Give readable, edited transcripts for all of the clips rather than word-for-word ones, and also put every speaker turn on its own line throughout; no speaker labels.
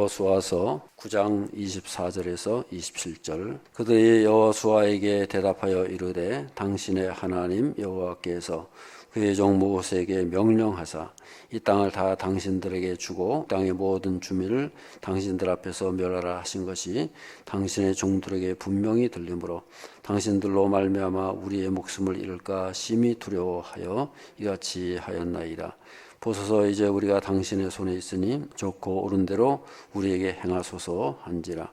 여호수아서 9장 24절에서 27절. 그들이 여호수아에게 대답하여 이르되 당신의 하나님 여호와께서 그의 종 모세에게 명령하사 이 땅을 다 당신들에게 주고 땅의 모든 주민을 당신들 앞에서 멸하라 하신 것이 당신의 종들에게 분명히 들리므로 당신들로 말미암아 우리의 목숨을 잃을까 심히 두려워하여 이같이 하였나이다. 보소서 이제 우리가 당신의 손에 있으니 좋고 옳은 대로 우리에게 행하소서 한지라.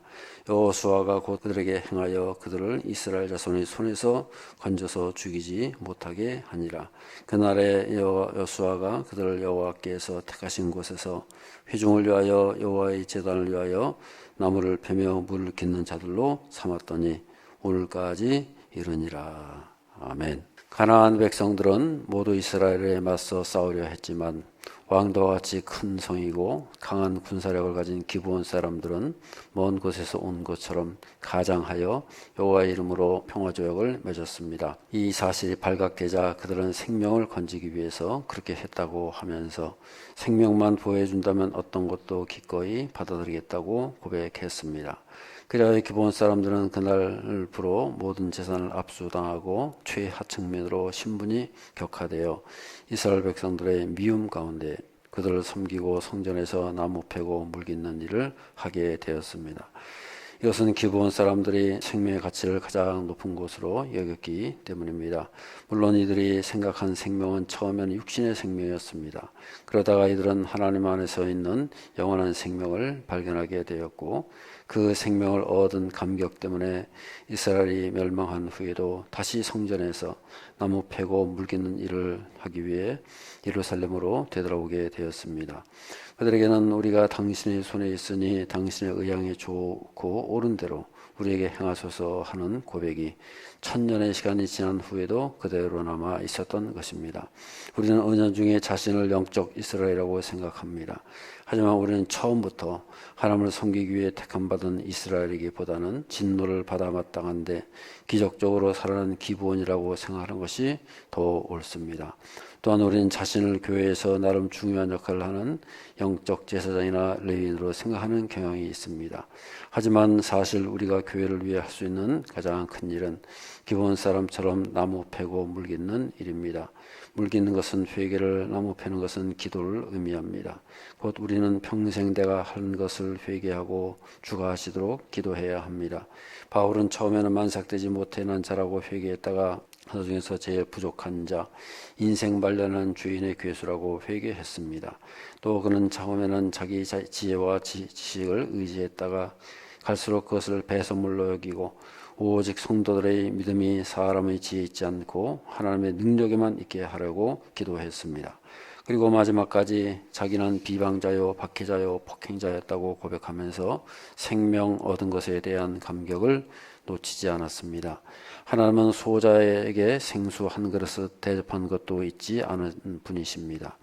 여호수아가 곧 그들에게 행하여 그들을 이스라엘 자손의 손에서 건져서 죽이지 못하게 하니라. 그날에 여호수아가 그들을 여호와께서 택하신 곳에서 회중을 위하여 여호와의 제단을 위하여 나무를 패며 물을 깃는 자들로 삼았더니 오늘까지 이르니라. 아멘. 가나안 백성들은 모두 이스라엘에 맞서 싸우려 했지만 왕도와 같이 큰 성이고 강한 군사력을 가진 기브온 사람들은 먼 곳에서 온 것처럼 가장하여 여호와의 이름으로 평화조약을 맺었습니다. 이 사실이 발각되자 그들은 생명을 건지기 위해서 그렇게 했다고 하면서 생명만 보호해준다면 어떤 것도 기꺼이 받아들이겠다고 고백했습니다. 그래야 기브온 사람들은 그날부로 모든 재산을 압수당하고 최하층민으로 신분이 격화되어 이스라엘 백성들의 미움 가운데 그들을 섬기고 성전에서 나무 패고 물 깃는 일을 하게 되었습니다. 이것은 기브온 사람들이 생명의 가치를 가장 높은 곳으로 여겼기 때문입니다. 물론 이들이 생각한 생명은 처음에는 육신의 생명이었습니다. 그러다가 이들은 하나님 안에서 있는 영원한 생명을 발견하게 되었고 그 생명을 얻은 감격 때문에 이스라엘이 멸망한 후에도 다시 성전에서 나무 패고 물 깃는 일을 하기 위해 예루살렘으로 되돌아오게 되었습니다. 그들에게는 우리가 당신의 손에 있으니 당신의 의향이 좋고 옳은 대로 우리에게 행하소서 하는 고백이 1000년의 시간이 지난 후에도 그대로 남아 있었던 것입니다. 우리는 은연중에 자신을 영적 이스라엘이라고 생각합니다. 하지만 우리는 처음부터 하나님을 섬기기 위해 택함받은 이스라엘이기보다는 진노를 받아 마땅한데 기적적으로 살아난 기브온이라고 생각하는 것이 더 옳습니다. 또한 우리는 자신을 교회에서 나름 중요한 역할을 하는 영적 제사장이나 레위인으로 생각하는 경향이 있습니다. 하지만 사실 우리가 교회를 위해 할 수 있는 가장 큰 일은 기브온 사람처럼 나무 패고 물 깃는 일입니다. 물 깃는 것은 회개를, 나무 패는 것은 기도를 의미합니다. 곧 우리는 평생 내가 한 것을 회개하고 주가 하시도록 기도해야 합니다. 바울은 처음에는 만삭되지 못해난 자라고 회개했다가 그 중에서 제일 부족한 자, 인생 말년한 주인의 괴수라고 회개했습니다. 또 그는 처음에는 자기 지혜와 지식을 의지했다가 갈수록 그것을 배설물로 여기고 오직 성도들의 믿음이 사람의 지혜에 있지 않고 하나님의 능력에만 있게 하려고 기도했습니다. 그리고 마지막까지 자기는 비방자요, 박해자요, 폭행자였다고 고백하면서 생명 얻은 것에 대한 감격을 놓치지 않았습니다. 하나님은 소자에게 생수 한 그릇을 대접한 것도 잊지 않은 분이십니다.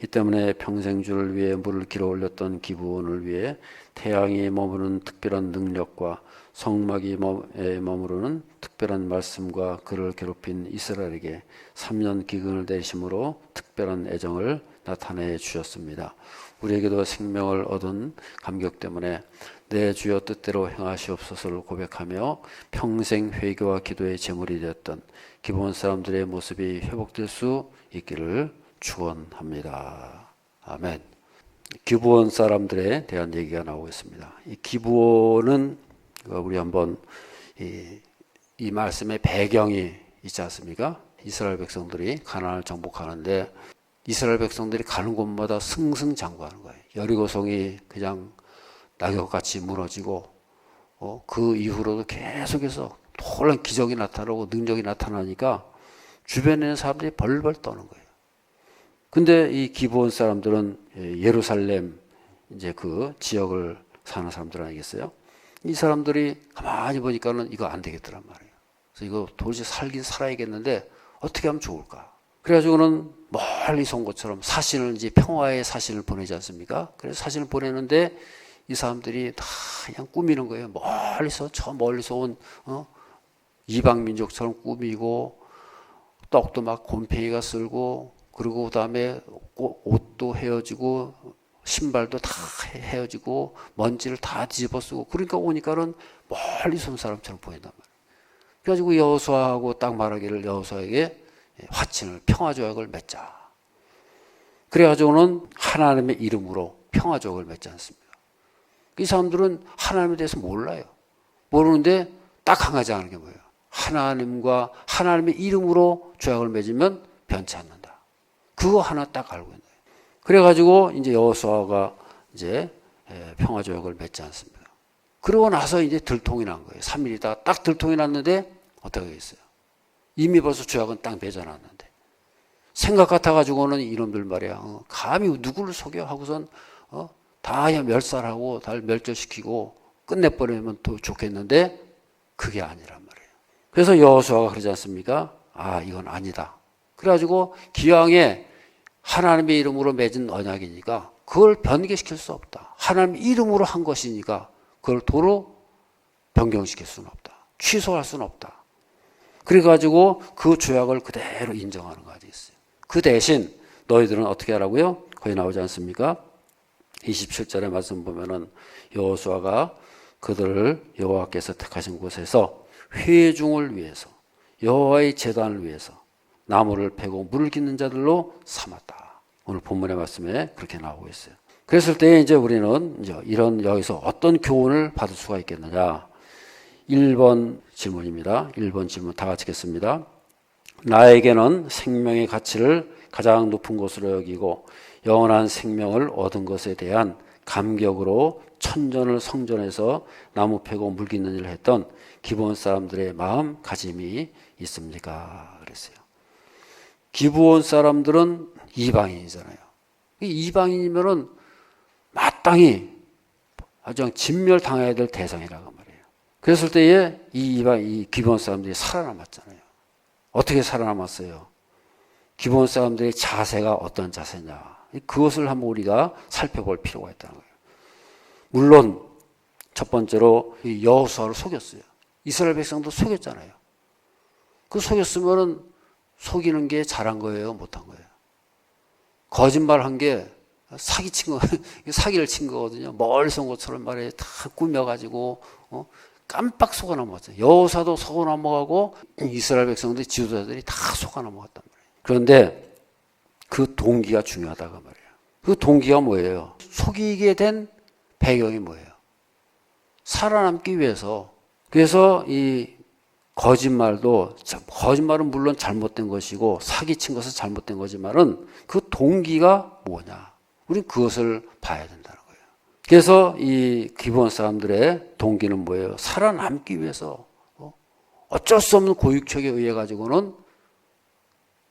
이 때문에 평생 주를 위해 물을 길어 올렸던 기브온을 위해 태양이 머무르는 특별한 능력과 성막이 머무르는 특별한 말씀과 그를 괴롭힌 이스라엘에게 3년 기근을 내심으로 특별한 애정을 나타내 주셨습니다. 우리에게도 생명을 얻은 감격 때문에 내 주여 뜻대로 행하시옵소서를 고백하며 평생 회개와 기도의 제물이 되었던 기브온 사람들의 모습이 회복될 수 있기를 축원합니다. 아멘. 기브온 사람들에 대한 얘기가 나오고 있습니다. 이 기브온은 우리 한번 이 말씀의 배경이 있지 않습니까? 이스라엘 백성들이 가나안을 정복하는데 이스라엘 백성들이 가는 곳마다 승승장구하는 거예요. 여리고성이 그냥 낙엽같이 무너지고 그 이후로도 계속해서 놀라운 기적이 나타나고 능력이 나타나니까 주변에 있는 사람들이 벌벌 떠는 거예요. 근데 이 기브온 사람들은 예루살렘 이제 그 지역을 사는 사람들 아니겠어요? 이 사람들이 가만히 보니까는 이거 안 되겠더란 말이에요. 그래서 이거 도저히 살긴 살아야겠는데 어떻게 하면 좋을까? 그래가지고는 멀리서 온 것처럼 사신을 이제 평화의 사신을 보내지 않습니까? 그래서 사신을 보내는데 이 사람들이 다 그냥 꾸미는 거예요. 저 멀리서 온 이방 민족처럼 꾸미고 떡도 막 곰팡이가 쓸고 그리고 그다음에 옷도 헤어지고 신발도 다 헤어지고 먼지를 다 뒤집어 쓰고 그러니까 오니까는 멀리서 온 사람처럼 보인단 말이에요. 그래가지고 여호수아하고 딱 말하기를 여호수아에게 화친을 평화조약을 맺자. 그래가지고는 하나님의 이름으로 평화조약을 맺지 않습니까? 이 사람들은 하나님에 대해서 몰라요. 모르는데 딱 한 가지 아는 게 뭐예요? 하나님과 하나님의 이름으로 조약을 맺으면 변치 않는다. 그거 하나 딱 알고 있는 거예요. 그래가지고 이제 여호수아가 이제 평화조약을 맺지 않습니다. 그러고 나서 이제 들통이 난 거예요. 3일이다 딱 들통이 났는데 어떻게 하겠어요? 이미 벌써 조약은 딱 맺어놨는데 생각 같아가지고는 이놈들 말이야. 감히 누구를 속여 하고선 다 멸살하고 다 멸절시키고 끝내버리면 또 좋겠는데 그게 아니란 말이에요. 그래서 여호수아가 그러지 않습니까? 아 이건 아니다. 그래가지고 기왕에 하나님의 이름으로 맺은 언약이니까 그걸 변개시킬 수 없다. 하나님 이름으로 한 것이니까 그걸 도로 변경시킬 수는 없다. 취소할 수는 없다. 그래가지고 그 조약을 그대로 인정하는 거 아니겠어요? 그 대신 너희들은 어떻게 하라고요? 거기 나오지 않습니까? 27절의 말씀 보면은 여호수아가 그들을 여호와께서 택하신 곳에서 회중을 위해서 여호와의 제단을 위해서 나무를 패고 물을 깃는 자들로 삼았다. 오늘 본문의 말씀에 그렇게 나오고 있어요. 그랬을 때 이제 우리는 이제 이런 여기서 어떤 교훈을 받을 수가 있겠느냐? 1번 질문입니다. 1번 질문 다 같이 읽겠습니다. 나에게는 생명의 가치를 가장 높은 것으로 여기고 영원한 생명을 얻은 것에 대한 감격으로 천전을 성전에서 나무 패고 물 깃는 일을 했던 기브온 사람들의 마음가짐이 있습니까? 그랬어요. 기브온 사람들은 이방인이잖아요. 이방인이면은 마땅히 아주 진멸당해야 될 대상이라고 말이에요. 그랬을 때에 이 기브온 사람들이 살아남았잖아요. 어떻게 살아남았어요? 기브온 사람들의 자세가 어떤 자세냐? 그것을 한번 우리가 살펴볼 필요가 있다는 거예요. 물론 첫 번째로 여호수아를 속였어요. 이스라엘 백성도 속였잖아요. 그 속였으면은 속이는 게 잘한 거예요, 못한 거예요? 거짓말한 게 사기친 거, 사기를 친 거거든요. 멀리서 온 것처럼 말해 다 꾸며가지고 깜빡 속아 넘어갔어요. 여호수아도 속아 넘어가고 이스라엘 백성들 지도자들이 다 속아 넘어갔단 말이에요. 그런데 그 동기가 중요하다고 말이에요. 그 동기가 뭐예요? 속이게 된 배경이 뭐예요? 살아남기 위해서. 그래서 이 거짓말은 물론 잘못된 것이고 사기친 것은 잘못된 거지만은 그 동기가 뭐냐? 우린 그것을 봐야 된다는 거예요. 그래서 이 기브온 사람들의 동기는 뭐예요? 살아남기 위해서 어쩔 수 없는 고육책에 의해 가지고는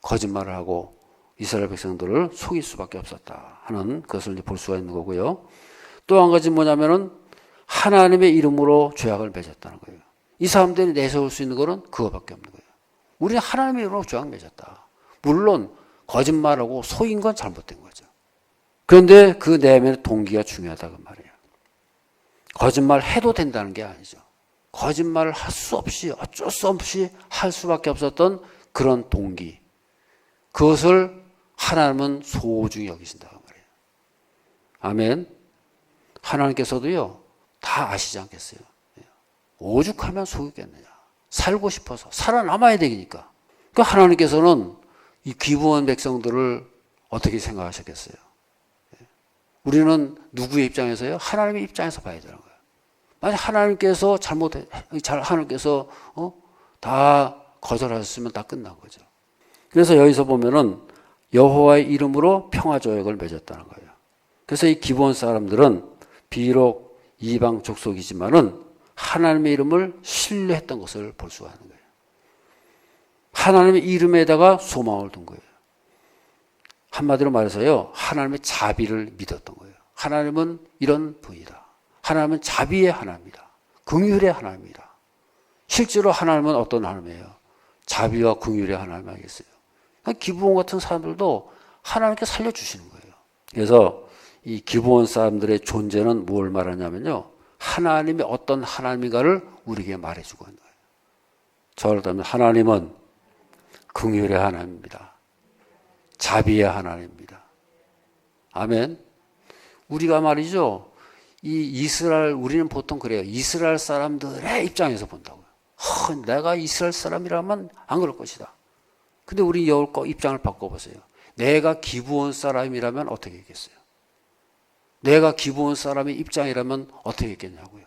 거짓말을 하고 이스라엘 백성들을 속일 수밖에 없었다 하는 것을 볼 수가 있는 거고요. 또 한 가지 뭐냐면은 하나님의 이름으로 조약을 맺었다는 거예요. 이 사람들이 내세울 수 있는 것은 그거밖에 없는 거예요. 우리는 하나님의 이름으로 조약 맺었다. 물론 거짓말하고 속인 건 잘못된 거죠. 그런데 그 내면의 동기가 중요하다고 말이에요. 거짓말 해도 된다는 게 아니죠. 거짓말을 할 수 없이 어쩔 수 없이 할 수밖에 없었던 그런 동기. 그것을 하나님은 소중히 여기신다고 말이에요. 아멘. 하나님께서도요, 다 아시지 않겠어요? 오죽하면 속이겠느냐. 살고 싶어서 살아남아야 되니까. 그러니까 하나님께서는 이 기브온 백성들을 어떻게 생각하셨겠어요? 우리는 누구의 입장에서요? 하나님의 입장에서 봐야 되는 거예요. 만약 하나님께서 하나님께서 다 거절하셨으면 다 끝난 거죠. 그래서 여기서 보면은 여호와의 이름으로 평화조약을 맺었다는 거예요. 그래서 이 기브온 사람들은 비록 이방 족속이지만은 하나님의 이름을 신뢰했던 것을 볼 수가 있는 거예요. 하나님의 이름에다가 소망을 둔 거예요. 한마디로 말해서요, 하나님의 자비를 믿었던 거예요. 하나님은 이런 분이다. 하나님은 자비의 하나님이다. 긍휼의 하나님이다. 실제로 하나님은 어떤 하나님이에요? 자비와 긍휼의 하나님 아니겠어요? 기브온 같은 사람들도 하나님께 살려주시는 거예요. 그래서 이 기브온 사람들의 존재는 뭘 말하냐면요, 하나님이 어떤 하나님인가를 우리에게 말해주고 있는 거예요. 저를 따르면 하나님은 긍휼의 하나님입니다. 자비의 하나님입니다. 아멘. 우리가 말이죠. 우리는 보통 그래요. 이스라엘 사람들의 입장에서 본다고요. 내가 이스라엘 사람이라면 안 그럴 것이다. 근데 우리 입장을 바꿔보세요. 내가 기브온 사람이라면 어떻게 했겠어요? 내가 기브온 사람의 입장이라면 어떻게 했겠냐고요.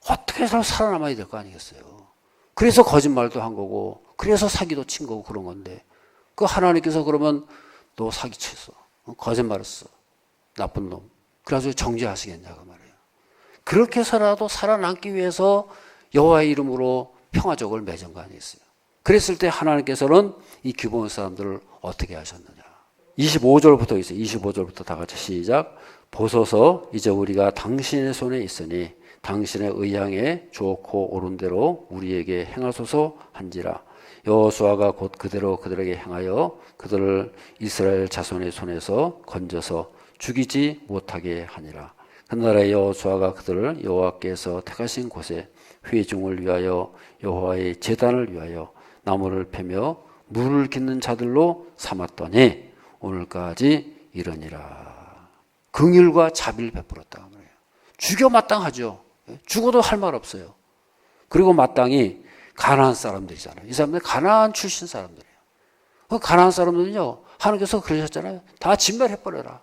어떻게 해서 살아남아야 될 거 아니겠어요. 그래서 거짓말도 한 거고, 그래서 사기도 친 거고 그런 건데, 그 하나님께서 그러면 너 사기쳤어, 거짓말했어, 나쁜 놈, 그래가지고 정죄하시겠냐고 말이에요. 그렇게 해서라도 살아남기 위해서 여호와의 이름으로 평화적을 맺은 거 아니겠어요. 그랬을 때 하나님께서는 이 기브온 사람들을 어떻게 하셨느냐. 25절부터 있어요. 25절부터 다 같이 시작. 보소서 이제 우리가 당신의 손에 있으니 당신의 의향에 좋고 옳은 대로 우리에게 행하소서 한지라. 여호수아가 곧 그대로 그들에게 행하여 그들을 이스라엘 자손의 손에서 건져서 죽이지 못하게 하니라. 그날에 여호수아가 그들을 여호와께서 택하신 곳에 회중을 위하여 여호와의 제단을 위하여 나무를 패며 물을 깃는 자들로 삼았더니 오늘까지 이르니라. 긍휼과 자비를 베풀었다. 죽여 마땅하죠. 죽어도 할 말 없어요. 그리고 마땅히 가나안 사람들이잖아요. 이 사람들 가나안 출신 사람들이에요. 그 가나안 사람들은요, 하나님께서 그러셨잖아요. 다 진멸해버려라.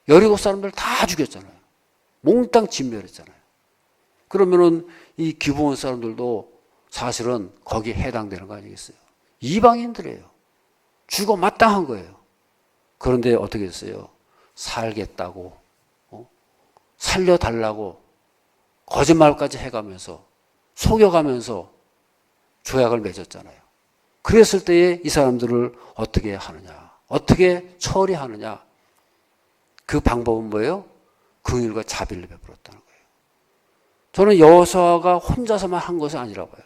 여리고 사람들 다 죽였잖아요. 몽땅 진멸했잖아요. 그러면은 이 기브온 사람들도 사실은 거기에 해당되는 거 아니겠어요? 이방인들이에요. 죽어 마땅한 거예요. 그런데 어떻게 했어요? 살겠다고, 살려달라고 거짓말까지 해가면서 속여가면서 조약을 맺었잖아요. 그랬을 때에 이 사람들을 어떻게 하느냐, 어떻게 처리하느냐. 그 방법은 뭐예요? 긍휼과 자비를 베풀었다는 거예요. 저는 여호수아가 혼자서만 한 것이 아니라 봐요.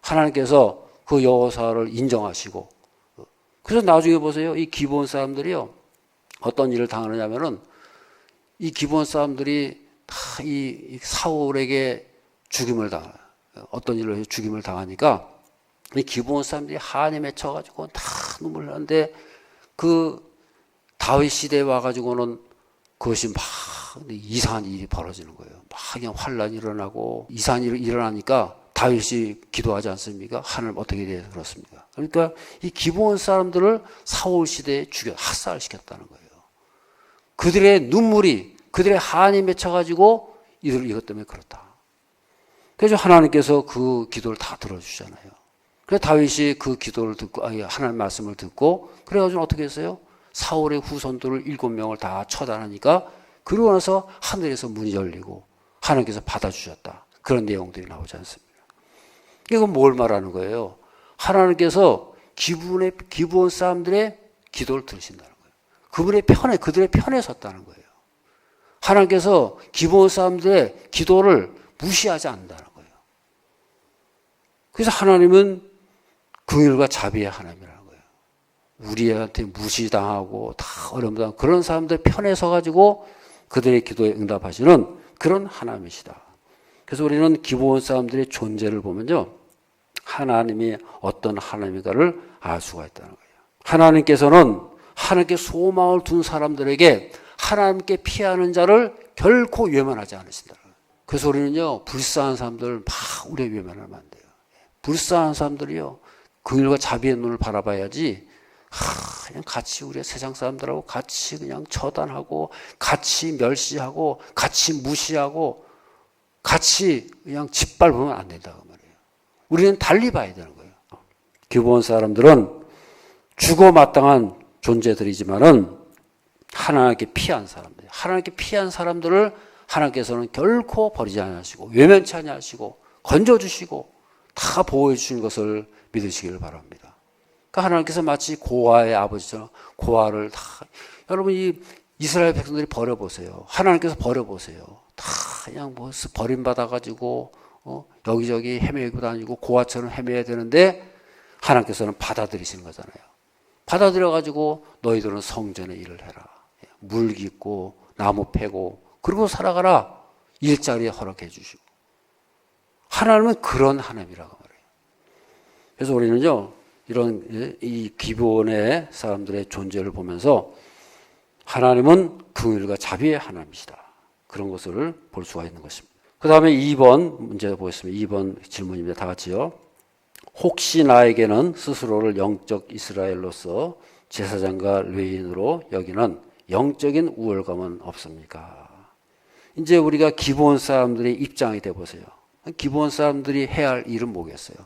하나님께서 그 여호수아를 인정하시고, 그래서 나중에 보세요. 이 기브온 사람들이요, 어떤 일을 당하느냐면은 이 기브온 사람들이 다 이 사울에게 죽임을 당해요. 어떤 일로 죽임을 당하니까 이 기브온 사람들이 한이 맺혀가지고 다 눈물을 하는데, 그 다윗 시대에 와가지고는 그것이 막 이상한 일이 벌어지는 거예요. 막 그냥 환란이 일어나고 이상한 일이 일어나니까 다윗이 기도하지 않습니까? 하나님 어떻게 돼서 그렇습니까? 그러니까 이 기브온 사람들을 사울 시대에 학살시켰다는 거예요. 그들의 눈물이, 그들의 한이 맺혀가지고 이것 때문에 그렇다. 그래서 하나님께서 그 기도를 다 들어주잖아요. 그래서 다윗이 그 기도를 듣고, 하나님 말씀을 듣고, 그래가지고 어떻게 했어요? 사울의 후손들을 7명을 다 처단하니까, 그러고 나서 하늘에서 문이 열리고 하나님께서 받아주셨다. 그런 내용들이 나오지 않습니까? 이건 뭘 말하는 거예요? 하나님께서 기브온 사람들의 기도를 들으신다는 거예요. 그들의 편에 섰다는 거예요. 하나님께서 기브온 사람들의 기도를 무시하지 않는다는 거예요. 그래서 하나님은 긍휼과 자비의 하나님이라는 거예요. 우리한테 무시당하고 다 어려움당하고 그런 사람들 편에 서가지고 그들의 기도에 응답하시는 그런 하나님이시다. 그래서 우리는 기브온 사람들의 존재를 보면요, 하나님이 어떤 하나님인가를 알 수가 있다는 거예요. 하나님께서는 하나님께 소망을 둔 사람들에게 하나님께 피하는 자를 결코 외면하지 않으신다는 거예요. 그래서 우리는요, 불쌍한 사람들 막 우리의 외면하면 안 돼요. 불쌍한 사람들이요, 긍휼과 자비의 눈을 바라봐야지, 그냥 같이 우리 세상 사람들하고 같이 그냥 처단하고, 같이 멸시하고, 같이 무시하고, 같이 그냥 짓밟으면 안 된다고 말이에요. 우리는 달리 봐야 되는 거예요. 기브온 사람들은 죽어 마땅한 존재들이지만은 하나님께 피한 사람들, 하나님께 피한 사람들을 하나님께서는 결코 버리지 않으시고 외면치 않으시고 건져주시고 다 보호해 주시는 것을 믿으시기를 바랍니다. 그러니까 하나님께서 마치 고아의 아버지처럼 고아를 다, 여러분 이 이스라엘 백성들이 버려보세요. 하나님께서 버려보세요. 다 그냥 뭐 버림받아가지고 여기저기 헤매고 다니고 고아처럼 헤매야 되는데 하나님께서는 받아들이시는 거잖아요. 받아들여가지고 너희들은 성전의 일을 해라. 물 깃고 나무 패고 그리고 살아가라. 일자리에 허락해 주시고. 하나님은 그런 하나님이라고 말해요. 그래서 우리는요, 이런 이 기브온의 사람들의 존재를 보면서 하나님은 긍휼과 자비의 하나님이시다. 그런 것을 볼 수가 있는 것입니다. 그 다음에 2번 문제 보겠습니다. 2번 질문입니다. 다 같이요. 혹시 나에게는 스스로를 영적 이스라엘로서 제사장과 레위인으로 여기는 영적인 우월감은 없습니까? 이제 우리가 기본 사람들의 입장이 돼 보세요. 기본 사람들이 해야 할 일은 뭐겠어요?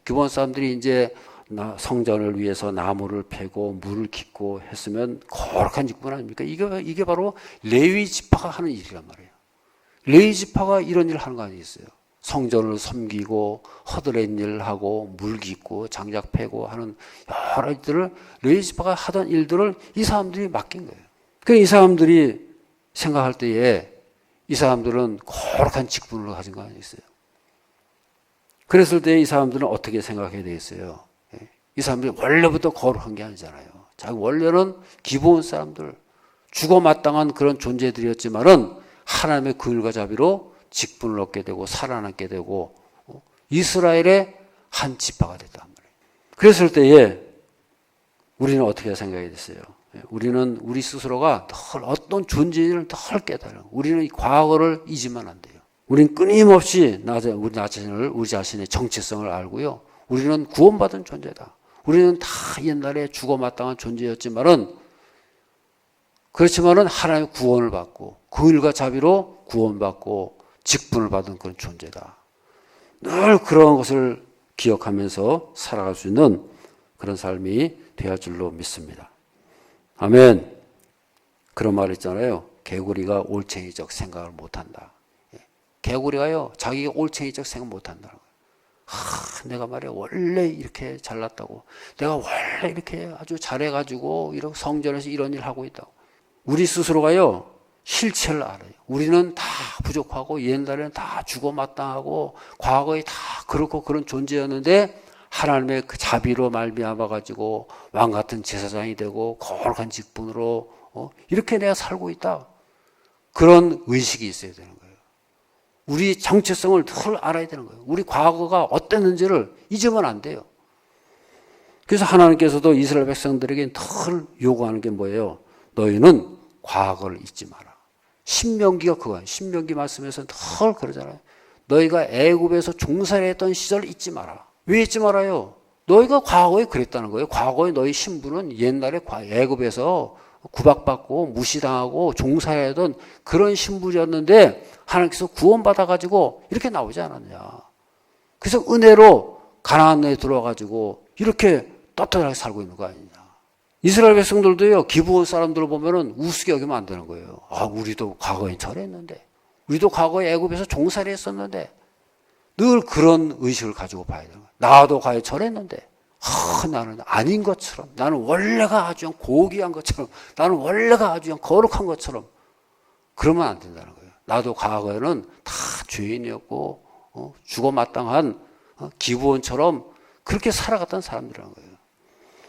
기본 사람들이 이제 성전을 위해서 나무를 패고 물을 깃고 했으면 거룩한 직분 아닙니까? 이게 바로 레위 지파가 하는 일이란 말이에요. 레위 지파가 이런 일을 하는 거 아니겠어요? 성전을 섬기고 허드렛 일을 하고 물 깃고 장작 패고 하는 여러 일들을 레위 지파가 하던 일들을 이 사람들이 맡긴 거예요. 그러니까 이 사람들이 생각할 때에 이 사람들은 거룩한 직분을 가진 거 아니겠어요? 그랬을 때 이 사람들은 어떻게 생각해야 되겠어요? 이 사람들이 원래부터 거룩한 게 아니잖아요. 자기 원래는 기본 사람들, 죽어 마땅한 그런 존재들이었지만은 하나님의 긍휼과 자비로 직분을 얻게 되고 살아남게 되고 이스라엘의 한 지파가 됐단 말이에요. 그랬을 때에 우리는 어떻게 생각해야 됐어요? 우리는 우리 스스로가 늘 어떤 존재를 늘 깨달아요. 우리는 이 과거를 잊으면 안 돼요. 우리는 끊임없이 우리 자신의 정체성을 알고요. 우리는 구원받은 존재다. 우리는 다 옛날에 죽어 마땅한 존재였지만은 그렇지만은 하나님의 구원을 받고 긍휼과 자비로 구원받고 직분을 받은 그런 존재다. 늘 그런 것을 기억하면서 살아갈 수 있는 그런 삶이 되어야 할 줄로 믿습니다. 아멘. 그런 말 있잖아요. 개구리가 올챙이적 생각을 못한다. 개구리가요, 자기가 올챙이적 생각 못한다는 거예요. 내가 말이야 원래 이렇게 잘났다고, 내가 원래 이렇게 아주 잘해가지고 이런 성전에서 이런 일 하고 있다고. 우리 스스로가요 실체를 알아요. 우리는 다 부족하고 옛날에는 다 죽어 마땅하고 과거에 다 그렇고 그런 존재였는데 하나님의 그 자비로 말미암아 가지고 왕 같은 제사장이 되고 거룩한 직분으로 이렇게 내가 살고 있다. 그런 의식이 있어야 되는 거예요. 우리 정체성을 늘 알아야 되는 거예요. 우리 과거가 어땠는지를 잊으면 안 돼요. 그래서 하나님께서도 이스라엘 백성들에게 늘 요구하는 게 뭐예요? 너희는 과거를 잊지 마라. 신명기가 그거예요. 신명기 말씀에서 늘 그러잖아요. 너희가 애굽에서 종살이했던 시절을 잊지 마라. 왜 잊지 말아요? 너희가 과거에 그랬다는 거예요. 과거에 너희 신부는 옛날에 애굽에서 구박받고 무시당하고 종살이하던 그런 신부였는데 하나님께서 구원받아가지고 이렇게 나오지 않았냐. 그래서 은혜로 가나안에 들어와가지고 이렇게 떳떳하게 살고 있는 거 아니냐. 이스라엘 백성들도요, 기브온 사람들을 보면은 우습게 여기면 안 되는 거예요. 우리도 과거에 저랬는데, 우리도 과거에 애굽에서 종살이 했었는데, 늘 그런 의식을 가지고 봐야 되는 거예요. 나도 과거에 저랬는데, 나는 아닌 것처럼, 나는 원래가 아주 고귀한 것처럼, 나는 원래가 아주 거룩한 것처럼, 그러면 안 된다는 거예요. 나도 과거에는 다 죄인이었고, 죽어 마땅한 기브온처럼 그렇게 살아갔던 사람들이라는 거예요.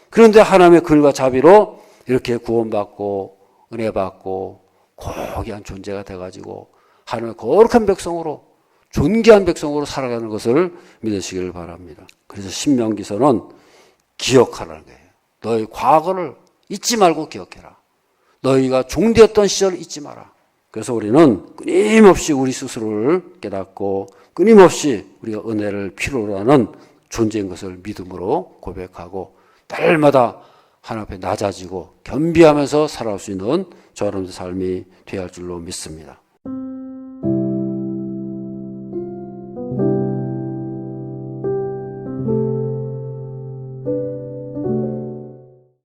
그런데 하나님의 긍휼과 자비로 이렇게 구원받고 은혜 받고 고귀한 존재가 돼가지고 하나님의 거룩한 백성으로 존귀한 백성으로 살아가는 것을 믿으시길 바랍니다. 그래서 신명기서는 기억하라는 거예요. 너희 과거를 잊지 말고 기억해라. 너희가 종되었던 시절을 잊지 마라. 그래서 우리는 끊임없이 우리 스스로를 깨닫고 끊임없이 우리가 은혜를 필요로 하는 존재인 것을 믿음으로 고백하고 날마다 하나님 앞에 낮아지고 겸비하면서 살아갈 수 있는 저와 여러분의 삶이 되어야 할 줄로 믿습니다.